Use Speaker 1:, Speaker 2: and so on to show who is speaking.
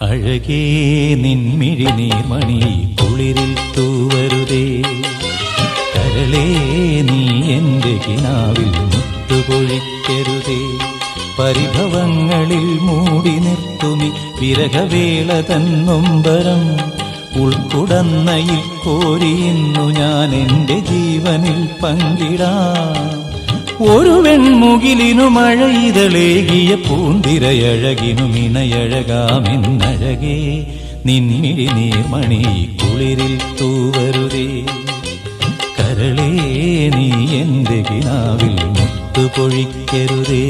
Speaker 1: അഴകേ നിൻമിഴി നീർമണി കുളിരിൽ തൂവരുതേ. കരളേ നീ എൻ്റെ കിനാവിൽ മുത്തുപൊഴിക്കരുതേ. പരിഭവങ്ങളിൽ മൂടി നിർത്തുമി വിരഹവേള തന്നൊമ്പരം. ഉൾക്കുടന്നയിൽ കോരിയുന്നു ഞാൻ എൻ്റെ ജീവനിൽ പങ്കിടാം. ഒരു വെൺമുകിലിനു മഴയിതളേകിയ പൂന്തിരയഴകിനു മിണയഴകാമെന്നഴകേ നിൻമിഴി നീർമണി കുളിരിൽ തൂവരുതേ. കരളേ നീ എൻ്റെ കിനാവിൽ മുത്തുപൊഴിക്കരുതേ.